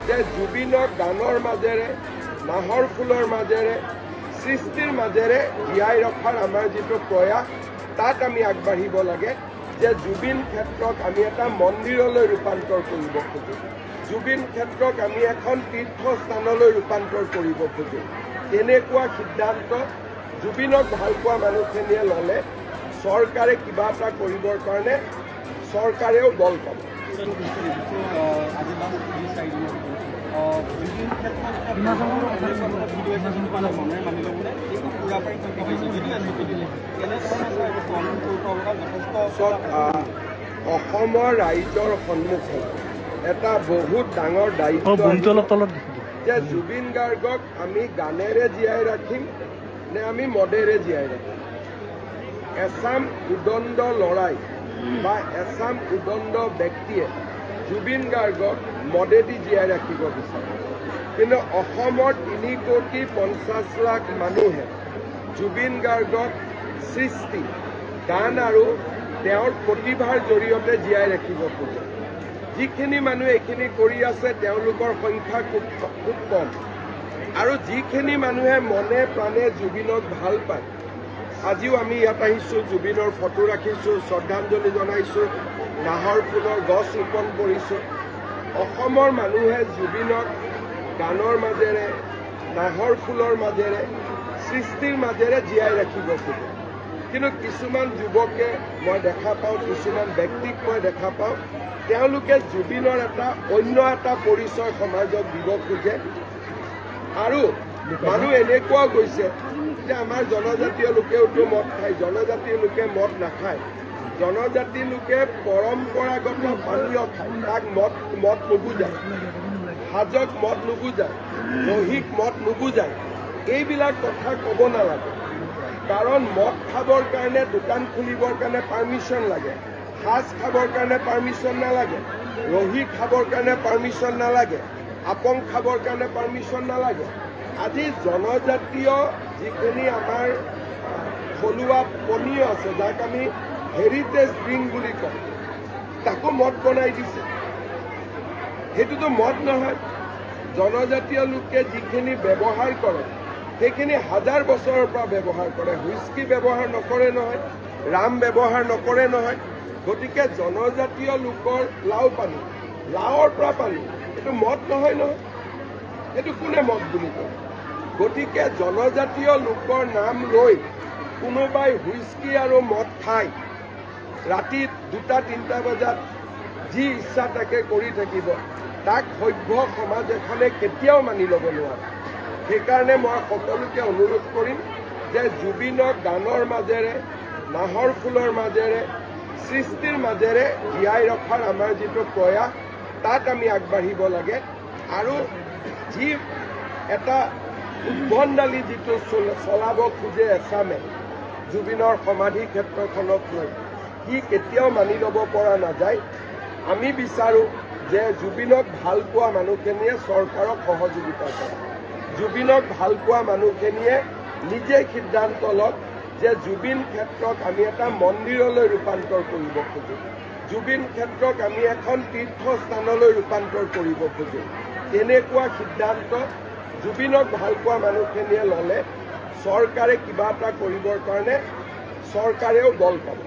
যে জুবিনক গানৰ মাজেৰে নাহৰ ফুলৰ মাজেৰে সৃষ্টিৰ মাজেৰে জীয়াই ৰখাৰ আমাৰ যিটো প্ৰয়াস তাত আমি আগবাঢ়িব লাগে যে জুবিন ক্ষেত্ৰক আমি এটা মন্দিৰলৈ ৰূপান্তৰ কৰিব খোজোঁ জুবিন ক্ষেত্ৰক আমি এখন তীৰ্থস্থানলৈ ৰূপান্তৰ কৰিব খোজোঁ এনেকুৱা সিদ্ধান্ত জুবিনক ভাল পোৱা মানুহখিনিয়ে ল'লে চৰকাৰে কিবা এটা কৰিবৰ কাৰণে চৰকাৰেও বল পাব অসমৰ ৰাইজৰ সন্মুখত এটা বহুত ডাঙৰ দায়িত্ব যে জুবিন গাৰ্গক আমি গানেৰে জীয়াই ৰাখিম নে আমি মদেৰে জীয়াই ৰাখিম এছাম উদণ্ড লৰাই বা এছাম উদণ্ড ব্যক্তিয়ে জুবিন গাৰ্গক মদেদি জীয়াই ৰাখিব বিচাৰে কিন্তু অসমৰ 3,50,00,000 মানুহে জুবিন গাৰ্গক সৃষ্টি গান আৰু তেওঁৰ প্ৰতিভাৰ জৰিয়তে জীয়াই ৰাখিব খোজে যিখিনি মানুহে এইখিনি কৰি আছে তেওঁলোকৰ সংখ্যা খুব কম আৰু যিখিনি মানুহে মনে প্ৰাণে জুবিনক ভাল পায় আজিও আমি ইয়াত আহিছোঁ জুবিনৰ ফটো ৰাখিছোঁ শ্ৰদ্ধাঞ্জলি জনাইছোঁ নাহৰ ফুলৰ গছ ৰোপণ কৰিছোঁ অসমৰ মানুহে জুবিনক গানৰ মাজেৰে নাহৰ ফুলৰ মাজেৰে সৃষ্টিৰ মাজেৰে জীয়াই ৰাখিব খোজে কিন্তু কিছুমান যুৱকে মই দেখা পাওঁ কিছুমান ব্যক্তিক মই দেখা পাওঁ তেওঁলোকে জুবিনৰ এটা অন্য এটা পৰিচয় সমাজক দিব খোজে আৰু মানুহ এনেকুৱাও গৈছে যে আমাৰ জনজাতীয় লোকেওতো মদ খায় জনজাতীয় লোকে মদ নাখায় জনজাতি লোকে পৰম্পৰাগত পানীয় খায় তাক মদ নুবুজায় সাজক মদ নুবুজায় ৰহিক মদ নুবুজায় এইবিলাক কথা ক'ব নালাগে কাৰণ মদ খাবৰ কাৰণে দোকান খুলিবৰ কাৰণে পাৰ্মিশ্যন লাগে সাজ খাবৰ কাৰণে পাৰ্মিশ্যন নালাগে ৰহি খাবৰ কাৰণে পাৰ্মিশ্যন নালাগে আপং খাবৰ কাৰণে পাৰ্মিশ্যন নালাগে আজি জনজাতীয় যিখিনি আমাৰ থলুৱা পনীয় আছে যাক আমি হেৰিটেজ ড্ৰিংক বুলি কওঁ তাকো মদ বনাই দিছে সেইটোতো মদ নহয় জনজাতীয় লোকে যিখিনি ব্যৱহাৰ কৰে সেইখিনি হাজাৰ বছৰৰ পৰা ব্যৱহাৰ কৰে হুইস্কি ব্যৱহাৰ নকৰে নহয় ৰাম ব্যৱহাৰ নকৰে নহয় গতিকে জনজাতীয় লোকৰ লাও পানী লাওৰ পৰা পানী এইটো মদ নহয় নহয় এইটো কোনে মদ বুলি কয় গতিকে জনজাতীয় লোকৰ নাম লৈ কোনোবাই হুইস্কি আৰু মদ খায় ৰাতি 2-3 বজাত যি ইচ্ছা তাকে কৰি থাকিব তাক সভ্য সমাজ এখনে কেতিয়াও মানি ল'ব নোৱাৰে সেইকাৰণে মই সকলোকে অনুৰোধ কৰিম যে জুবিনক গানৰ মাজেৰে নাহৰ ফুলৰ মাজেৰে সৃষ্টিৰ মাজেৰে জীয়াই ৰখাৰ আমাৰ যিটো প্ৰয়াস তাত আমি আগবাঢ়িব লাগে আৰু যি এটা উদ্ভণ্ডালি যিটো চলাব খোজে এছামে জুবিনৰ সমাধি ক্ষেত্ৰখনক লৈ সি কেতিয়াও মানি ল'ব পৰা নাযায় আমি বিচাৰোঁ যে জুবিনক ভাল পোৱা মানুহখিনিয়ে চৰকাৰক সহযোগিতা কৰে জুবিনক ভাল পোৱা মানুহখিনিয়ে নিজে সিদ্ধান্ত লওক যে জুবিন ক্ষেত্ৰক আমি এটা মন্দিৰলৈ ৰূপান্তৰ কৰিব খোজোঁ জুবিন ক্ষেত্ৰক আমি এখন তীৰ্থস্থানলৈ ৰূপান্তৰ কৰিব খোজোঁ এনেকুৱা সিদ্ধান্ত জুবিনক ভাল পোৱা মানুহখিনিয়ে ল'লে চৰকাৰে কিবা এটা কৰিবৰ কাৰণে চৰকাৰেও বল পাব